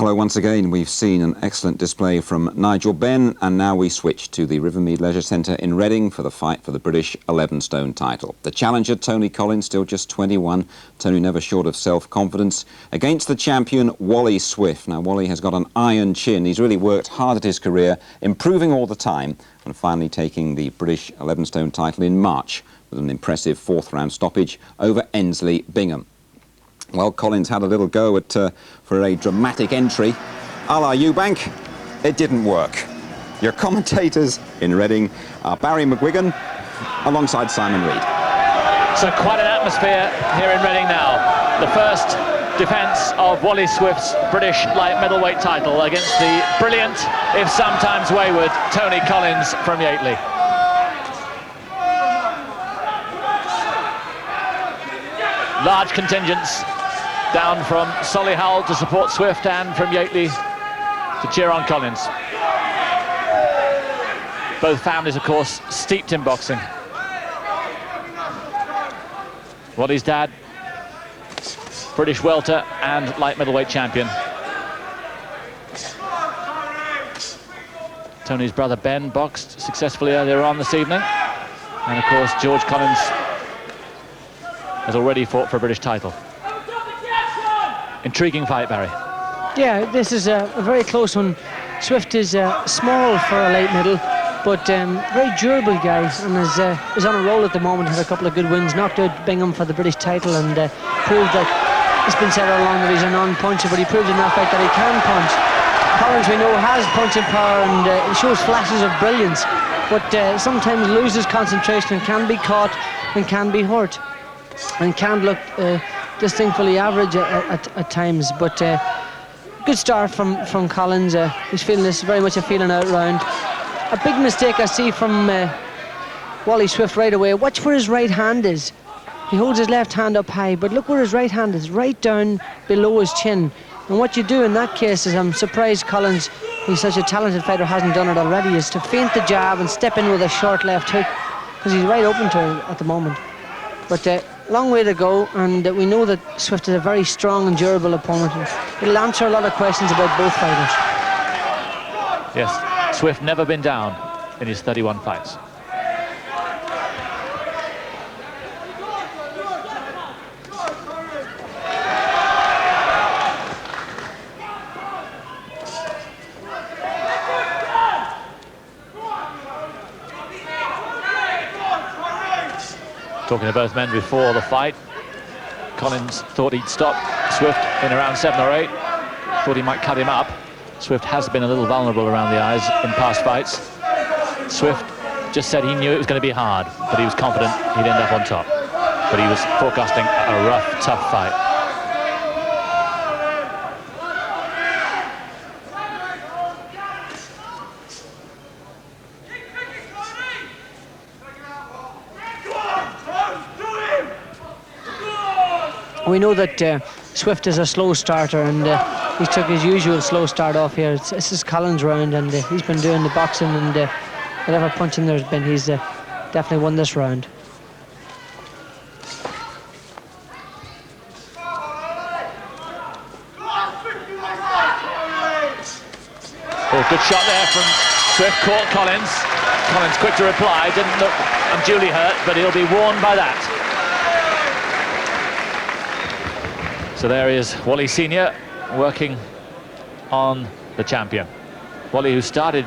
Hello once again. We've seen an excellent display from Nigel Benn, and now we switch to the Rivermead Leisure Centre in Reading for the fight for the British 11-stone title. The challenger, Tony Collins, still just 21. Tony never short of self-confidence. Against the champion, Wally Swift. Now, Wally has got an iron chin. He's really worked hard at his career, improving all the time, and finally taking the British 11-stone title in March with an impressive fourth-round stoppage over Ensley Bingham. Well, Collins had a little go at for a dramatic entry, a la Eubank. It didn't work. Your commentators in Reading are Barry McGuigan alongside Simon Reed. So quite an atmosphere here in Reading now. The first defence of Wally Swift's British light middleweight title against the brilliant, if sometimes wayward, Tony Collins from Yateley. Large contingents down from Solihull to support Swift and from Yateley to cheer on Collins. Both families, of course, steeped in boxing. Wally's dad, British welter and light middleweight champion. Tony's brother Ben boxed successfully earlier on this evening. And of course, George Collins has already fought for a British title. Intriguing fight, Barry. Yeah, this is a very close one. Swift is small for a late middle, but very durable guy, and is on a roll at the moment. Had a couple of good wins, knocked out Bingham for the British title, and proved that it's been said all along that he's a non-puncher, but he proved in that fight that he can punch. Collins, we know, has punching power, and he shows flashes of brilliance, but sometimes loses concentration and can be caught and can be hurt, and can look distinctly average at times, but good start from Collins. He's feeling this very much a feeling out round. A big mistake I see from Wally Swift right away. Watch where his right hand is. He holds his left hand up high, but look where his right hand is, right down below his chin. And what you do in that case is, I'm surprised Collins, he's such a talented fighter, hasn't done it already, is to feint the jab and step in with a short left hook, because he's right open to it at the moment. But long way to go, and we know that Swift is a very strong and durable opponent. It'll answer a lot of questions about both fighters. Yes, Swift never been down in his 31 fights. Talking to both men before the fight, Collins thought he'd stop Swift in around 7 or 8, thought he might cut him up. Swift has been a little vulnerable around the eyes in past fights. Swift just said he knew it was going to be hard, but he was confident he'd end up on top. But he was forecasting a rough, tough fight. We know that Swift is a slow starter, and he took his usual slow start off here. This is Collins' round, and he's been doing the boxing, and whatever punching there's been, he's definitely won this round. Oh, good shot there from Swift, caught Collins. Collins quick to reply, didn't look unduly hurt, but he'll be warned by that. So there is Wally Senior working on the champion. Wally, who started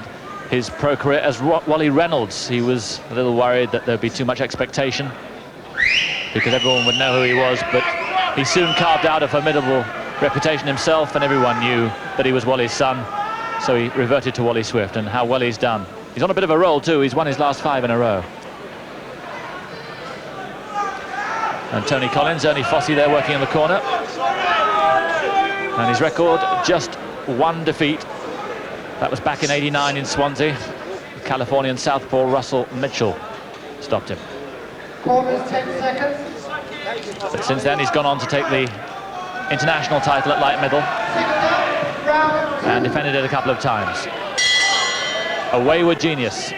his pro career as Wally Reynolds. He was a little worried that there'd be too much expectation because everyone would know who he was, but he soon carved out a formidable reputation himself, and everyone knew that he was Wally's son. So he reverted to Wally Swift, and how well he's done. He's on a bit of a roll too. He's won his last 5 in a row. And Tony Collins, Ernie Fossey there working in the corner. And his record, just 1 defeat. That was back in '89 in Swansea. The Californian southpaw Russell Mitchell stopped him. Corners 10 seconds. But since then, he's gone on to take the international title at light middle and defended it a couple of times. A wayward genius.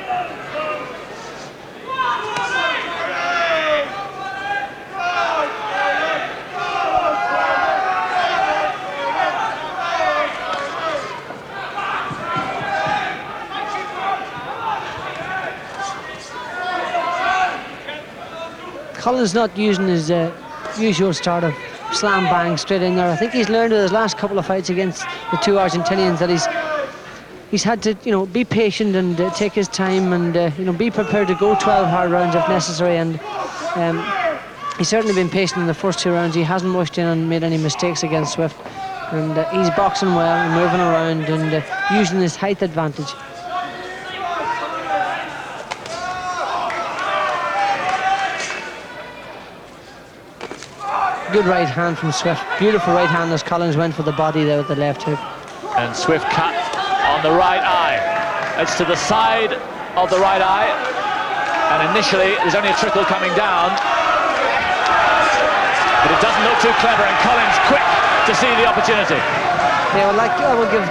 Collins not using his usual start of slam bang straight in there. I think he's learned with his last couple of fights against the two Argentinians that he's had to, you know, be patient and take his time and you know, be prepared to go 12 hard rounds if necessary. And he's certainly been patient in the first 2 rounds. He hasn't rushed in and made any mistakes against Swift. And he's boxing well and moving around and using his height advantage. Good right hand from Swift. Beautiful right hand as Collins went for the body there with the left hook. And Swift cut on the right eye. It's to the side of the right eye. And initially, there's only a trickle coming down. But it doesn't look too clever, and Collins quick to see the opportunity. Yeah, I will give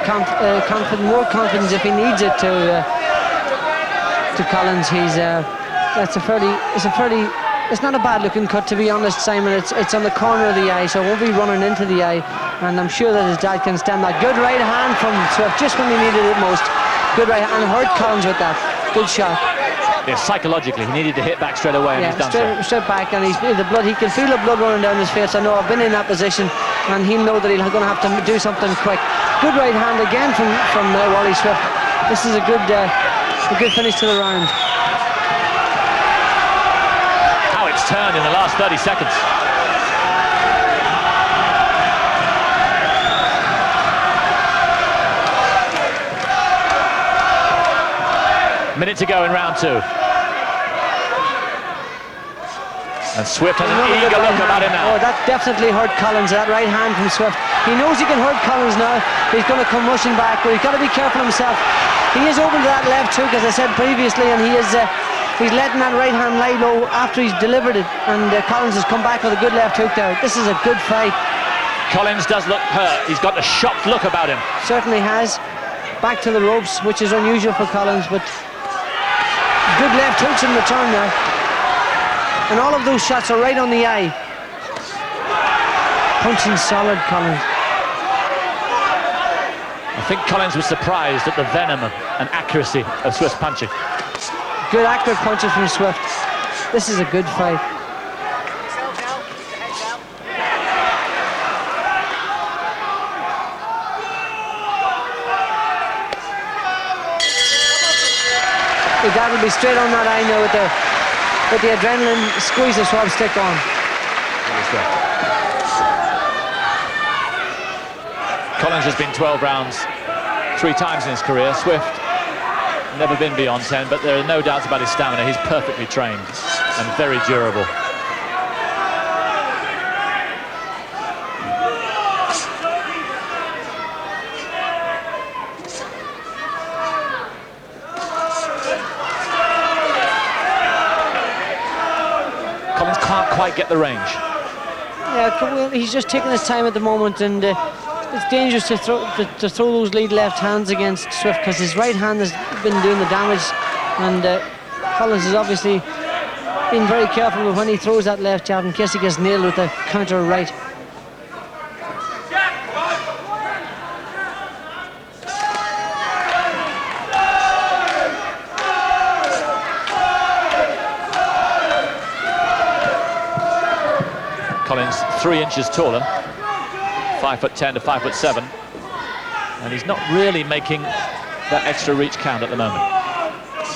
more confidence if he needs it to Collins. It's not a bad looking cut, to be honest, Simon. It's on the corner of the eye, so it won't be running into the eye, and I'm sure that his dad can stand that. Good right hand from Swift, just when he needed it most. Good right hand, and hurt Collins with that. Good shot. Yeah, psychologically, he needed to hit back straight away, and he's done straight back, and the blood. He can feel the blood running down his face. I know, I've been in that position, and he'll know that he's going to have to do something quick. Good right hand again from Wally Swift. This is a good finish to the round. How it's turned in the last 30 seconds. Minute to go in round 2. And Swift has an eager look about him now. Oh, that definitely hurt Collins, that right hand from Swift. He knows he can hurt Collins now. He's going to come rushing back, but he's got to be careful himself. He is open to that left hook, as I said previously, and he's letting that right hand lie low after he's delivered it, and Collins has come back with a good left hook there. This is a good fight. Collins does look hurt. He's got a shocked look about him. Certainly has. Back to the ropes, which is unusual for Collins, but good left hooks in return now. And all of those shots are right on the eye. Punching solid, Collins. I think Collins was surprised at the venom and accuracy of Swift's punching. Good accurate punches from Swift. This is a good fight. That'll be straight on that eye now with the adrenaline squeeze the swab stick on. Collins has been 12 rounds 3 times in his career. Swift never been beyond 10, but there are no doubts about his stamina. He's perfectly trained and very durable. Collins can't quite get the range. Yeah, he's just taking his time at the moment, and it's dangerous to throw those lead left hands against Swift, because his right hand has been doing the damage, and Collins has obviously been very careful with when he throws that left jab in case he gets nailed with the counter right. Collins 3 inches taller, 5'10" to 5'7", and he's not really making that extra reach count at the moment.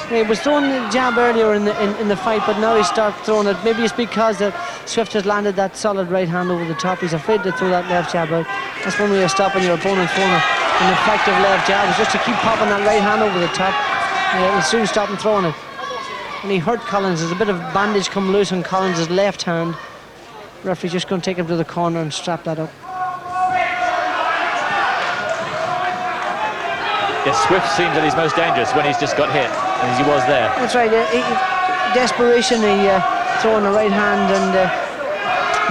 He was throwing the jab earlier in the fight, but now he starts throwing it. Maybe it's because Swift has landed that solid right hand over the top. He's afraid to throw that left jab out. That's one way of stopping your opponent throwing an effective left jab, is just to keep popping that right hand over the top. He'll soon stop him throwing it. And he hurt Collins. There's a bit of bandage come loose on Collins' left hand. Referee's just going to take him to the corner and strap that up. Yes, Swift seems at his most dangerous when he's just got hit, as he was there. That's right. Desperation, he throwing the right hand, and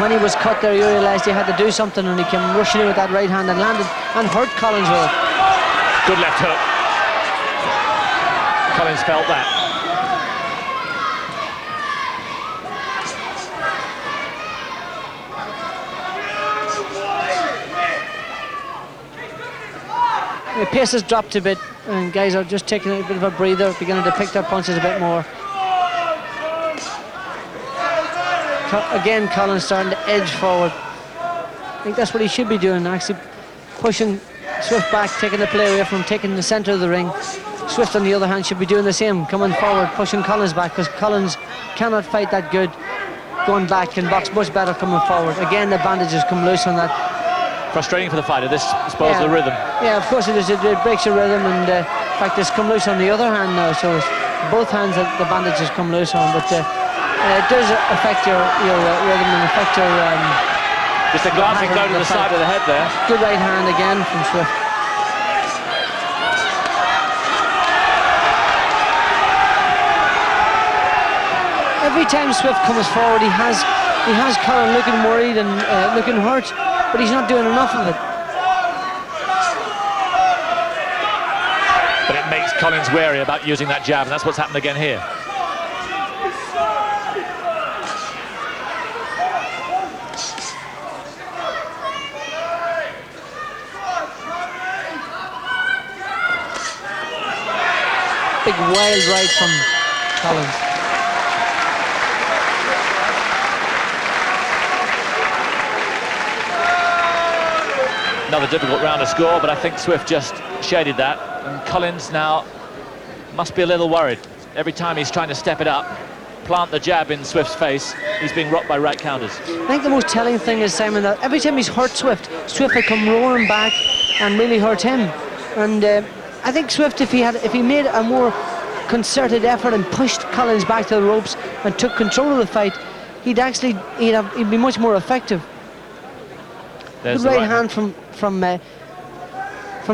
when he was cut there, he realised he had to do something, and he came rushing in with that right hand and landed and hurt Collins with it. Good left hook. Collins felt that. The pace has dropped a bit, and guys are just taking a bit of a breather, beginning to pick their punches a bit more. again, Collins starting to edge forward. I think that's what he should be doing, actually pushing Swift back, taking the play away from him, taking the centre of the ring. Swift, on the other hand, should be doing the same, coming forward, pushing Collins back, because Collins cannot fight that good. Going back can box much better coming forward. Again, the bandages come loose on that. Frustrating for the fighter. This spoils the rhythm. Yeah, of course it is. It breaks your rhythm, and in fact, it's come loose on the other hand now. So it's both hands that the bandages come loose on, but it does affect your rhythm and affect your. Just a glancing blow to the side of the head there. Good right hand again from Swift. Every time Swift comes forward, he has Colin looking worried and looking hurt, but he's not doing enough of it. But it makes Collins wary about using that jab, and that's what's happened again here. Big wild right from Collins. Another difficult round to score, but I think Swift just shaded that. And Collins now must be a little worried. Every time he's trying to step it up, plant the jab in Swift's face, he's being rocked by right counters. I think the most telling thing is, Simon, that every time he's hurt Swift, Swift had come roaring back and really hurt him. And I think Swift, if he made a more concerted effort and pushed Collins back to the ropes and took control of the fight, he'd be much more effective. There's Good right hand from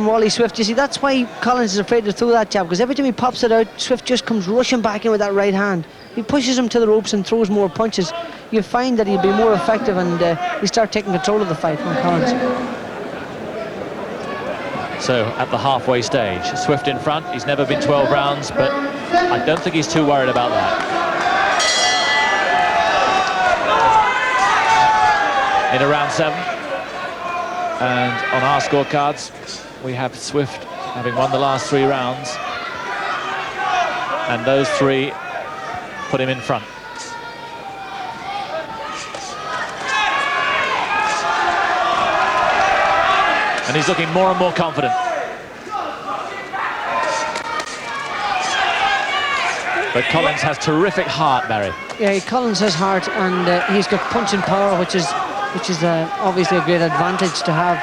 Wally Swift. You see, that's why Collins is afraid to throw that jab, because every time he pops it out, Swift just comes rushing back in with that right hand. He pushes him to the ropes and throws more punches. You find that he'll be more effective, and he start taking control of the fight from Collins. So at the halfway stage, Swift in front. He's never been 12 rounds, but I don't think he's too worried about that. In round 7. And on our scorecards, we have Swift having won the last 3 rounds. And those 3 put him in front. And he's looking more and more confident. But Collins has terrific heart, Barry. Yeah, Collins has heart, and he's got punching power, which is obviously a great advantage to have.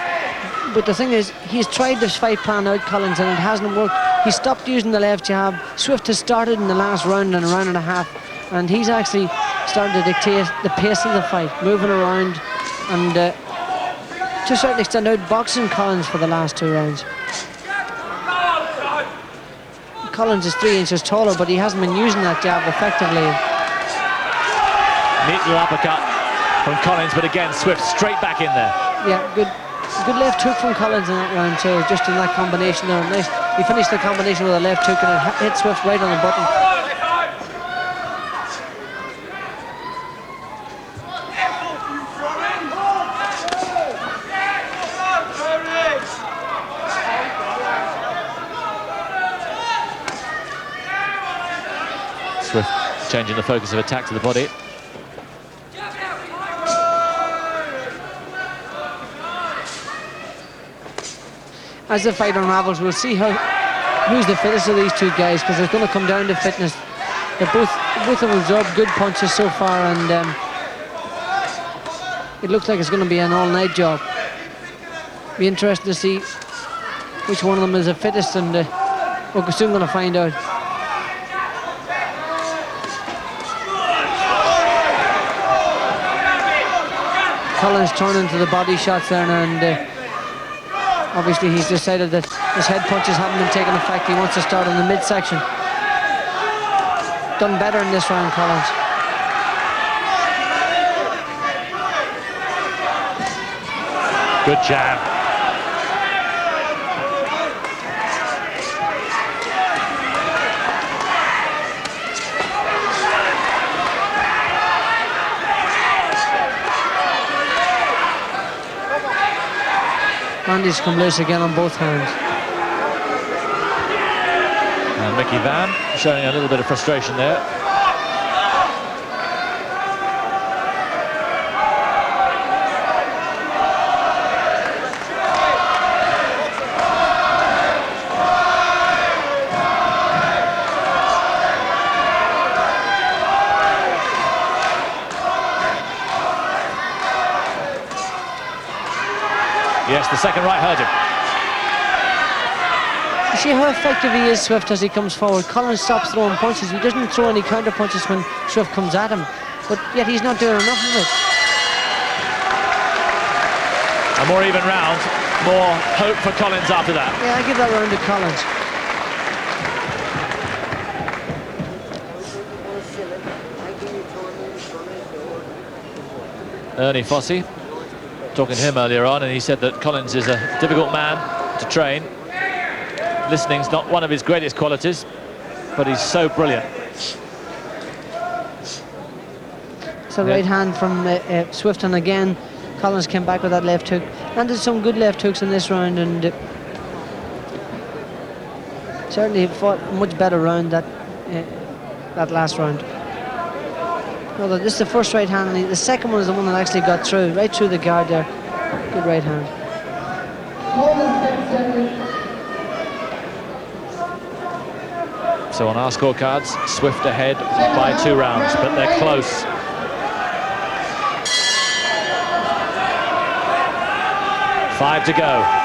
But the thing is, he's tried this fight plan out, Collins, and it hasn't worked. He stopped using the left jab. Swift has started in the last round and a round and a half, and he's actually starting to dictate the pace of the fight, moving around, and to a certain extent outboxing Collins for the last 2 rounds. Collins is 3 inches taller, but he hasn't been using that jab effectively. Neat little uppercut from Collins, but again, Swift straight back in there. Yeah, good left hook from Collins in that round too, just in that combination there. Nice. He finished the combination with a left hook, and it hit Swift right on the button. Swift changing the focus of attack to the body. As the fight unravels, we'll see who's the fittest of these 2 guys, because it's going to come down to fitness. They're both have absorbed good punches so far, and it looks like it's going to be an all-night job. Be interesting to see which one of them is the fittest, and we're soon going to find out. Collins turning to the body shots there now, and obviously he's decided that his head punches haven't been taking effect. He wants to start in the midsection. Done better in this round, Collins. Good jab. Bandages come loose again on both hands. And Mickey Van showing a little bit of frustration there. Yes, the second right hurt him. You see how effective he is, Swift, as he comes forward. Collins stops throwing punches. He doesn't throw any counter punches when Swift comes at him, but yet he's not doing enough of it. A more even round, more hope for Collins after that. Yeah, I give that round to Collins. Ernie Fossey, talking to him earlier on, and he said that Collins is a difficult man to train. Listening's not one of his greatest qualities, but he's so brilliant. It's a right hand from Swift, and again Collins came back with that left hook. Landed some good left hooks in this round, and certainly fought a much better round that last round. Although this is the first right hand, and the second one is the one that actually got through, right through the guard there. Good right hand. So on our scorecards, Swift ahead by 2 rounds, but they're close. Five to go.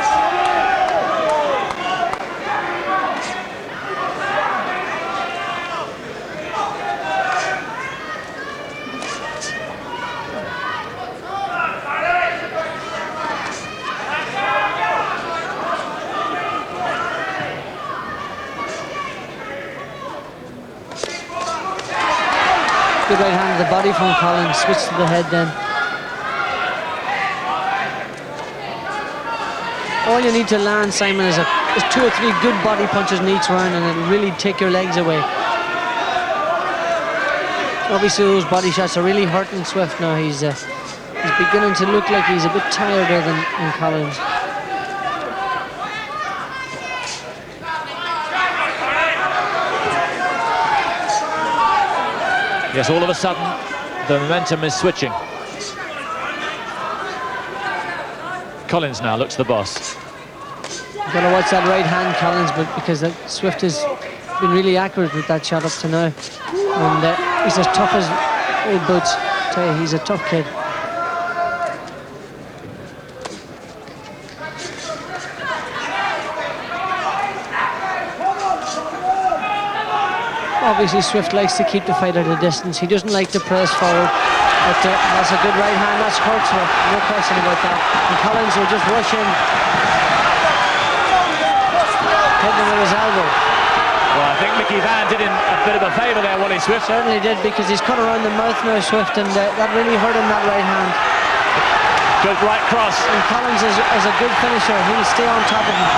Good right hand to the body from Collins, switch to the head then. All you need to land, Simon, is 2 or 3 good body punches in each round, and it'll really take your legs away. Obviously those body shots are really hurting Swift now. He's beginning to look like he's a bit tireder than Collins. Yes, all of a sudden, the momentum is switching. Collins now looks the boss. You've got to watch that right hand, Collins, but because Swift has been really accurate with that shot up to now. And he's as tough as old boots. I tell you, he's a tough kid. Obviously Swift likes to keep the fight at a distance. He doesn't like to press forward. But that's a good right hand. That's hurt Swift, no question about that. And Collins will just rush in. Hitting him with his elbow. Well, I think Mickey Van did him a bit of a favour there, Wally Swift. Certainly did, because he's cut around the mouth now, Swift, and that really hurt him, that right hand. Good right cross. And Collins is a good finisher. He'll stay on top of him.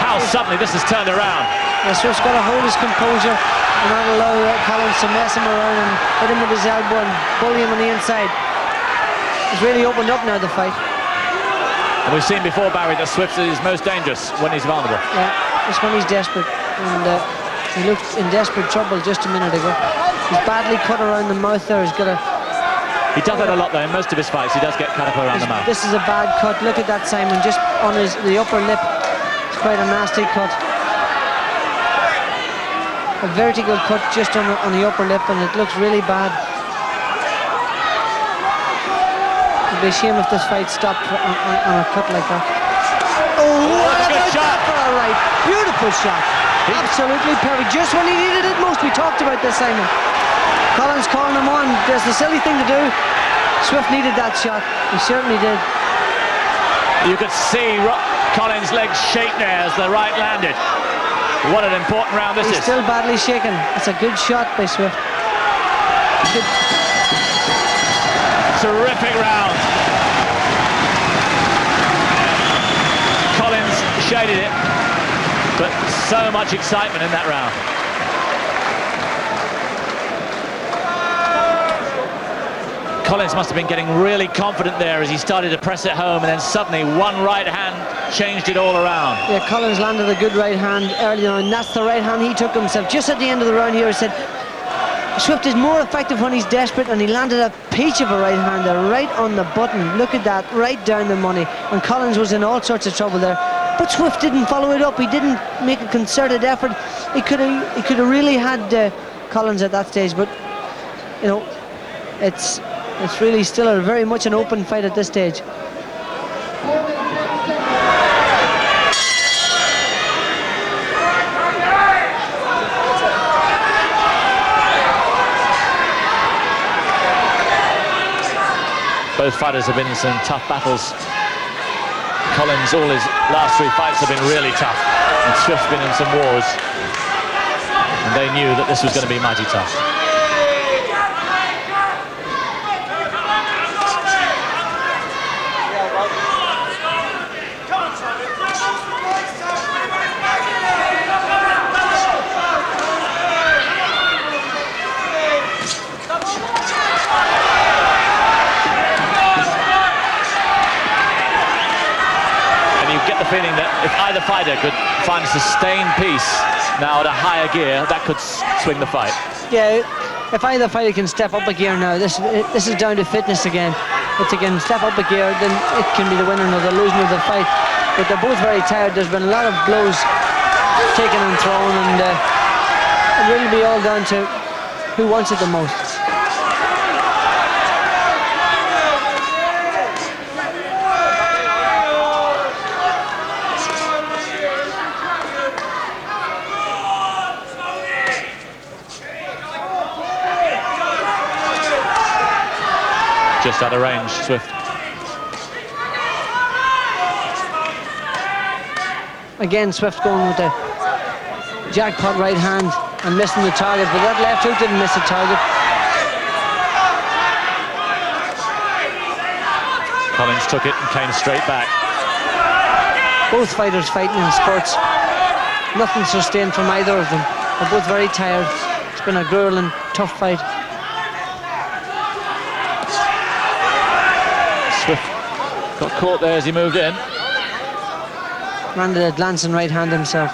How suddenly this has turned around. Yeah, Swift's got to hold his composure and not allow Collins to mess him around and hit him with his elbow and bully him on the inside. He's really opened up now, the fight. And we've seen before, Barry, that Swift is most dangerous when he's vulnerable. Yeah, it's when he's desperate. And he looked in desperate trouble just a minute ago. He's badly cut around the mouth there. He's got a... He does that a lot, though. In most of his fights, he does get cut up around the mouth. This is a bad cut. Look at that, Simon, just on the upper lip. It's quite a nasty cut. A vertical cut just on the upper lip, and it looks really bad. It'd be a shame if this fight stopped on a cut like that. Oh, what a good shot for a right. Beautiful shot. Absolutely perfect. Just when he needed it most. We talked about this, Simon. Collins calling him on. That's the silly thing to do. Swift needed that shot. He certainly did. You could see Collins' legs shake there as the right landed. What an important round this is. He's still badly shaken. It's a good shot by Swift. Terrific round. Collins shaded it, but so much excitement in that round. Collins must have been getting really confident there as he started to press it home, and then suddenly one right hand changed it all around. Yeah, Collins landed a good right hand early on, and that's the right hand he took himself. Just at the end of the round here, he said, Swift is more effective when he's desperate, and he landed a peach of a right hand there, right on the button. Look at that, right down the money. And Collins was in all sorts of trouble there. But Swift didn't follow it up. He didn't make a concerted effort. He could have really had Collins at that stage, but, you know, it's It's really still very much an open fight at this stage. Both fighters have been in some tough battles. Collins, all his last 3 fights have been really tough, and Swift's been in some wars, and they knew that this was going to be mighty tough. Feeling that if either fighter could find a sustained peace now at a higher gear, that could swing the fight. Yeah, if either fighter can step up a gear now, this is down to fitness again. If they can step up a gear, then it can be the winner or the losing of the fight. But they're both very tired. There's been a lot of blows taken and thrown, and it will be all down to who wants it the most. Just out of range, Swift. Again, Swift going with the jackpot right hand and missing the target, but that left hook didn't miss the target. Collins took it and came straight back. Both fighters fighting in spurts. Nothing sustained from either of them. They're both very tired. It's been a grueling, tough fight. Swift got caught there as he moved in. Landed a glancing right hand himself.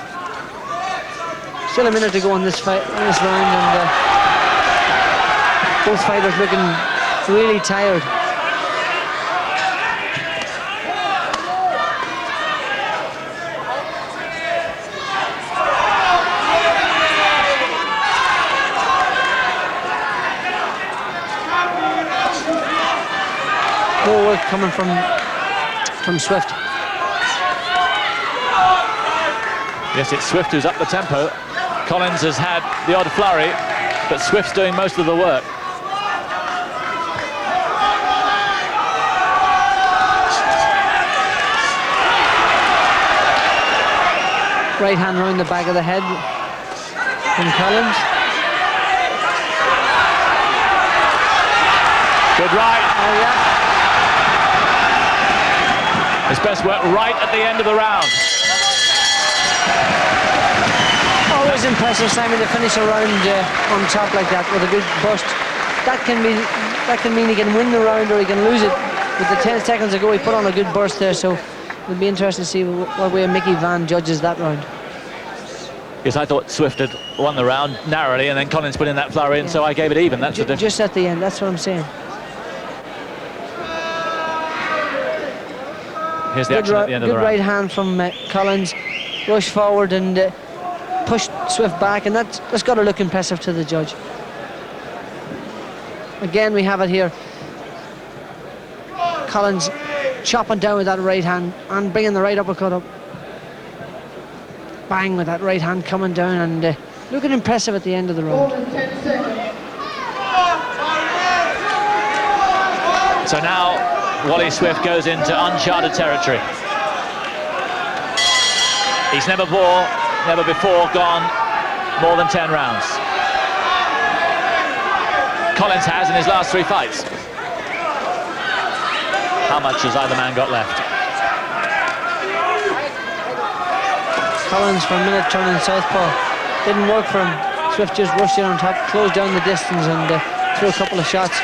Still a minute to go in this fight, in this round, and both fighters looking really tired. More work coming from Swift. Yes, it's Swift who's up the tempo. Collins has had the odd flurry, but Swift's doing most of the work. Right hand round the back of the head from Collins. Good right. Oh yeah. His best work right at the end of the round. Always impressive, Simon, to finish a round on top like that with a good burst. That can mean he can win the round or he can lose it. With the 10 seconds ago, he put on a good burst there, so it'll be interesting to see what way Mickey Van judges that round. Yes, I thought Swift had won the round narrowly, and then Collins put in that flurry, and so I gave it even. That's the difference. Just at the end, that's what I'm saying. Here's the action at the end of the round. Good right hand from Collins. Rush forward and pushed Swift back, and that's got to look impressive to the judge. Again, we have it here. Collins chopping down with that right hand and bringing the right uppercut up. Bang with that right hand coming down and looking impressive at the end of the round. So now Wally Swift goes into uncharted territory. He's never before gone more than 10 rounds. Collins has in his last 3 fights. How much has either man got left? Collins for a minute turning southpaw. Didn't work for him. Swift just rushed in on top, closed down the distance and threw a couple of shots.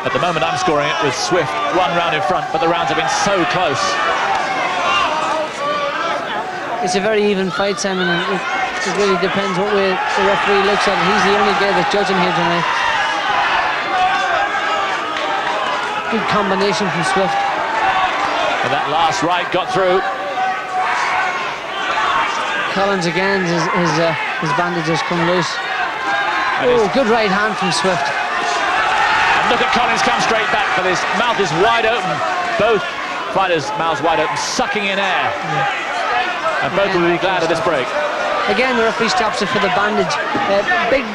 At the moment I'm scoring it with Swift 1 round in front, but the rounds have been so close. It's a very even fight, Simon, and it really depends what way the referee looks at it. He's the only guy that's judging here tonight. Good combination from Swift. And that last right got through. Collins again, his bandages come loose. Oh, good right hand from Swift. And look at Collins come straight back, but his mouth is wide open. Both fighters' mouths wide open, sucking in air. And both will be glad of this break. Again, the referee stops it for the bandage. Big,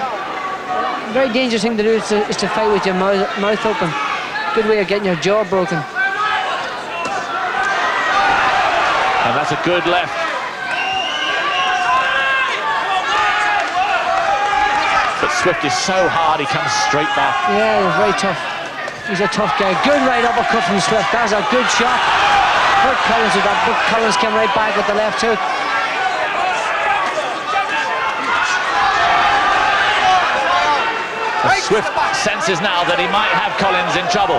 very dangerous thing to do is to fight with your mouth open. Good way of getting your jaw broken. And that's a good left. But Swift is so hard, he comes straight back. Yeah, he's very tough. He's a tough guy. Good right uppercut from Swift. That's a good shot. Hurt Collins with that, but Collins came right back with the left hook. And Swift senses now that he might have Collins in trouble.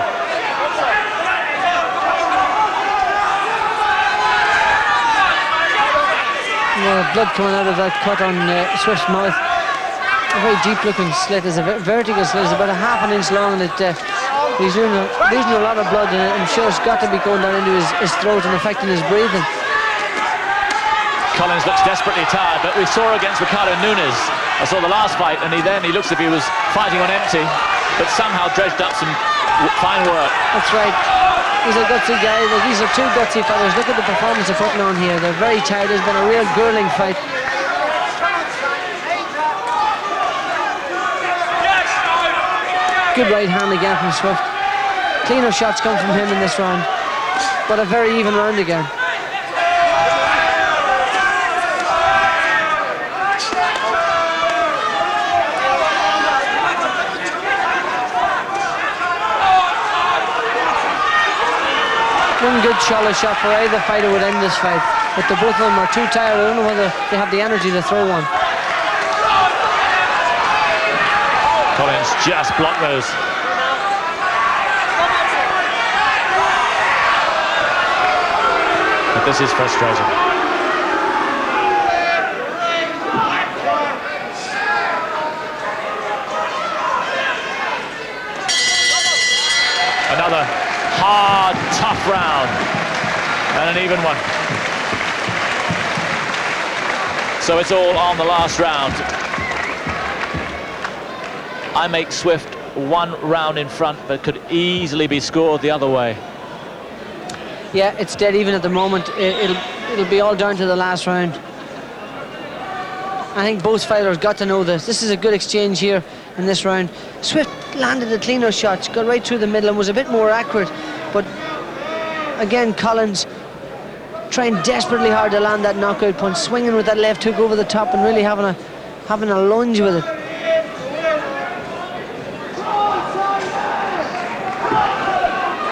Blood coming out of that cut on Swift's mouth. A very deep-looking slit. It's a vertical slit. It's about a half an inch long, and he's losing a lot of blood, and I'm sure it's got to be going down into his throat and affecting his breathing. Collins looks desperately tired, but we saw against Ricardo Nunes. I saw the last fight, and he looks as if he was fighting on empty, but somehow dredged up some fine work. That's right. He's a gutsy guy. These are two gutsy fighters. Look at the performance they're putting on here. They're very tired. It's been a real grueling fight. Good right hand again from Swift. Cleaner shots come from him in this round, but a very even round again. One good shoulder shot for either fighter would end this fight, but the both of them are too tired. I don't know whether they have the energy to throw one. Collins just blocked those. But this is frustrating. Another hard, tough round, and an even one. So it's all on the last round. I make Swift one round in front, but could easily be scored the other way. Yeah, it's dead even at the moment. It'll be all down to the last round. I think both fighters got to know this. This is a good exchange here in this round. Swift landed the cleaner shots, got right through the middle and was a bit more accurate, but again Collins trying desperately hard to land that knockout punch, swinging with that left hook over the top and really having a lunge with it.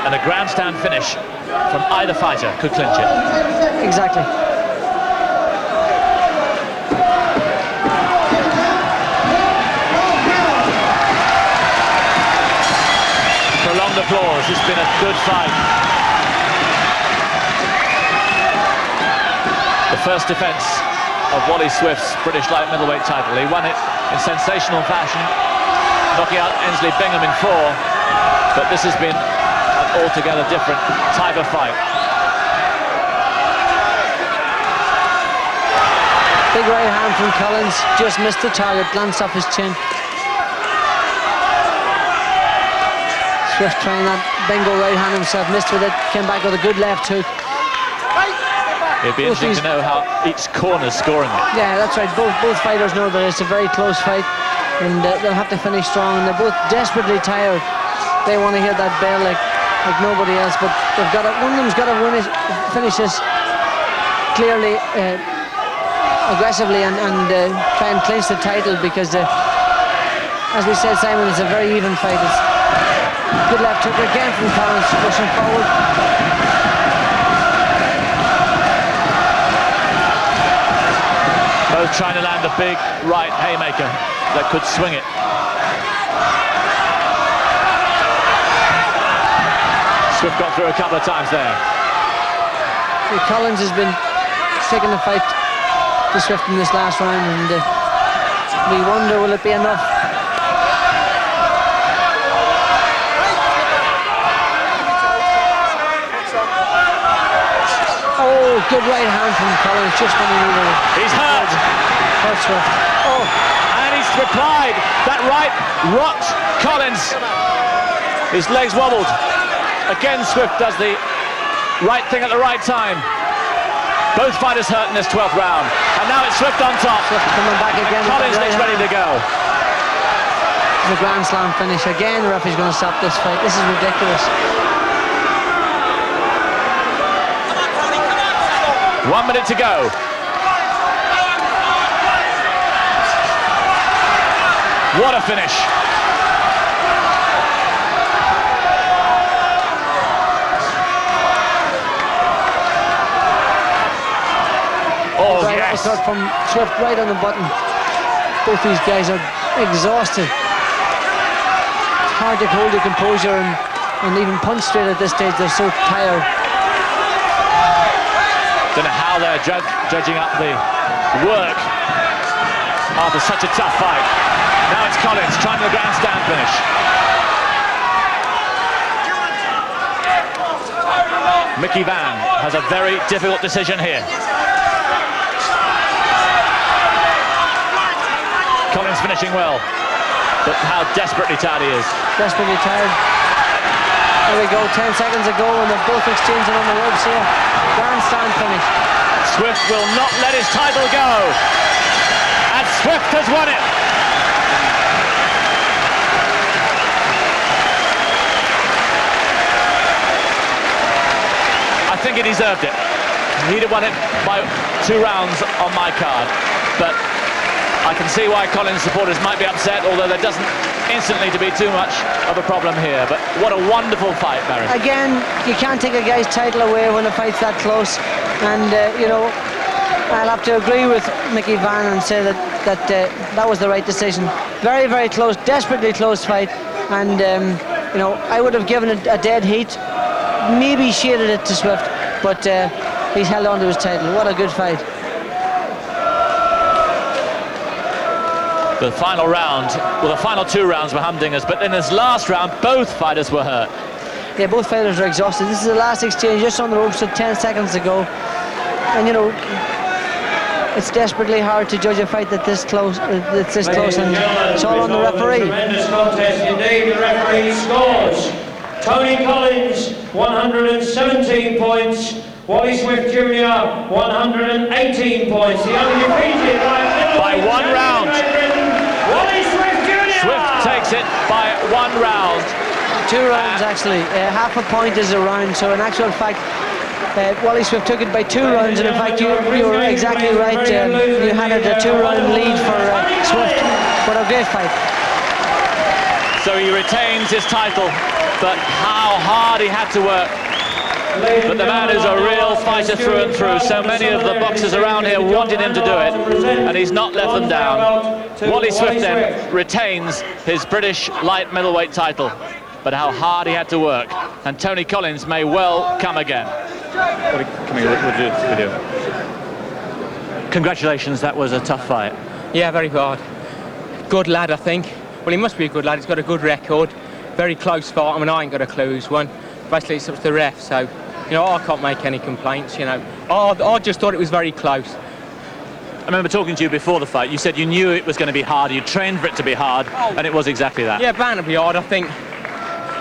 And a grandstand finish from either fighter could clinch it. Exactly. Prolonged applause. It's been a good fight. The first defence of Wally Swift's British light middleweight title. He won it in sensational fashion, knocking out Ainsley Bingham in 4. But this has been an altogether different type of fight. Big right hand from Collins, just missed the target, glanced off his chin. Swift trying that bingo right hand himself, missed with it, came back with a good left hook. It'd be interesting to know how each corner's scoring it. Yeah, that's right. Both fighters know that it's a very close fight, and they'll have to finish strong. And they're both desperately tired. They want to hear that bell like nobody else. But they've got one of them's got to win it, finish this clearly, aggressively, and try and clinch the title. Because, as we said, Simon, it's a very even fight. It's good left hook again from Collins, pushing forward. Both trying to land a big right haymaker that could swing it. Swift got through a couple of times there. Collins has been taking the fight to Swift in this last round, and we wonder, will it be enough? good right hand from Collins, just when he needed it. He's hurt. Hurt Swift. Oh, and he's replied. That right rocked Collins. His legs wobbled. Again, Swift does the right thing at the right time. Both fighters hurt in this 12th round. And now it's Swift on top. Swift coming back again. Collins looks ready to go. The Grand Slam finish. Again, the referee's going to stop this fight. This is ridiculous. 1 minute to go. What a finish. Oh, right, yes. uppercut from Swift right on the button. Both these guys are exhausted. It's hard to hold your composure and even punch straight at this stage. They're so tired. Don't know how they're judging up the work after such a tough fight. Now it's Collins trying the grandstand finish. Mickey Van has a very difficult decision here. Collins finishing well, but how desperately tired he is. Desperately tired. There we go, 10 seconds ago, and they're both exchanging on the ropes here. Grandstand finish. Swift will not let his title go. And Swift has won it. I think he deserved it. He'd have won it by 2 rounds on my card. But I can see why Collins supporters might be upset, although there doesn't instantly to be too much of a problem here. But what a wonderful fight, Barry. Again, you can't take a guy's title away when a fight's that close. And, you know, I'll have to agree with Mickey Van and say that was the right decision. Very, very close, desperately close fight. And, you know, I would have given it a dead heat. Maybe shaded it to Swift, but he's held on to his title. What a good fight. The final round, well, the final 2 rounds were humdingers, but in this last round, both fighters were hurt. Yeah, both fighters are exhausted. This is the last exchange just on the ropes, so 10 seconds ago. And, you know, it's desperately hard to judge a fight that's this close, and it's all on the referee. Tremendous contest indeed. The referee scores. Tony Collins, 117 points. Wally Swift Jr., 118 points. The undefeated by 1 round. Wally Swift Jr. Swift takes it by 1 round. 2 rounds, actually. Half a point is a round, so in actual fact, Wally Swift took it by 2 rounds, and in fact, you were exactly right. You had a 2-round lead for Swift. What a great fight. So he retains his title, but how hard he had to work. But the man is a real fighter through and through. So many of the boxers around here wanted him to do it, and he's not let them down. Wally Swift then retains his British light middleweight title, but how hard he had to work. And Tony Collins may well come again. Come here, we'll do this video. Congratulations, that was a tough fight. Yeah, very hard. Good lad, I think. Well, he must be a good lad. He's got a good record. Very close fight. I mean, I ain't got a clue who's won. Basically, it's up to the ref, so, you know, I can't make any complaints, you know. I just thought it was very close. I remember talking to you before the fight. You said you knew it was going to be hard. You trained for it to be hard, and it was exactly that. Yeah, bound to be hard, I think.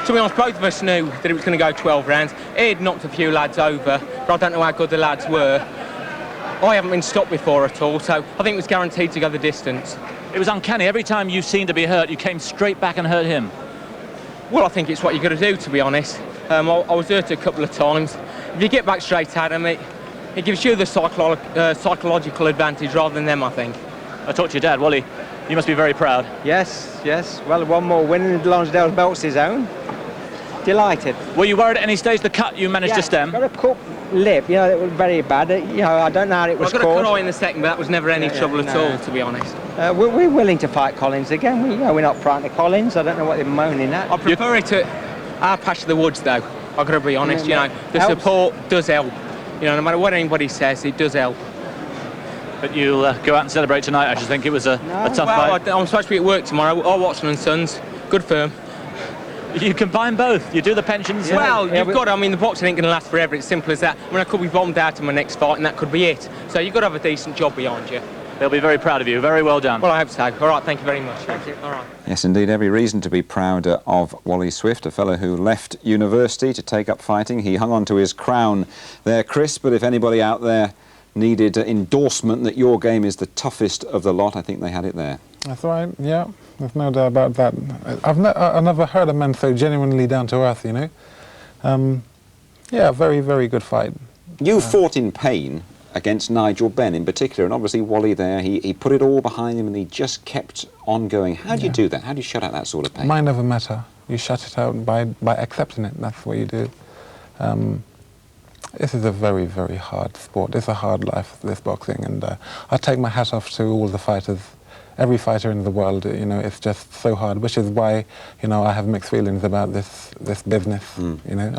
To be honest, both of us knew that it was going to go 12 rounds. He'd knocked a few lads over, but I don't know how good the lads were. I haven't been stopped before at all, so I think it was guaranteed to go the distance. It was uncanny. Every time you seemed to be hurt, you came straight back and hurt him. Well, I think it's what you've got to do, to be honest. I was hurt a couple of times. If you get back straight at him, it gives you the psychological advantage rather than them, I think. I talked to your dad, Wally. You must be very proud. Yes, yes. Well, one more win and Lonsdale's belt's his own. Delighted. Were you worried at any stage the cut you managed to stem? Got a cut lip, you know, it was very bad. You know, I don't know how it was I got caused. a cut eye in the second, but that was never any trouble at all, to be honest. We're willing to fight Collins again. We're not frightened of Collins. I don't know what they're moaning at. I prefer it to our patch of the woods, though. I've got to be honest, you know. The support does help. You know, no matter what anybody says, it does help. But you'll go out and celebrate tonight. I should think it was a tough fight. I'm supposed to be at work tomorrow. All Watson and Sons. Good firm. You combine both. You do the pensions. Well, you've got. I mean, the boxing ain't going to last forever. It's simple as that. I mean, I could be bombed out in my next fight, and that could be it. So you've got to have a decent job behind you. They'll be very proud of you. Very well done. Well, I hope so. All right, thank you very much. Thank you. All right. Yes, indeed, every reason to be proud of Wally Swift, a fellow who left university to take up fighting. He hung on to his crown there, Chris, but if anybody out there needed endorsement that your game is the toughest of the lot, I think they had it there. That's right, yeah. There's no doubt about that. I've never heard a man so genuinely down to earth, you know. Yeah, very, very good fight. You fought in pain against Nigel Benn in particular, and obviously Wally there, he put it all behind him and he just kept on going. How do you do that? How do you shut out that sort of pain? Mind over matter. You shut it out by accepting it. That's what you do. This is a very, very hard sport. It's a hard life, this boxing, and I take my hat off to all the fighters, every fighter in the world. You know, it's just so hard, which is why, you know, I have mixed feelings about this business. You know,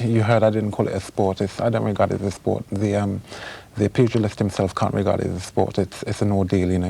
you heard I didn't call it a sport. I don't regard it as a sport. The pugilist himself can't regard it as a sport. It's an ordeal, you know.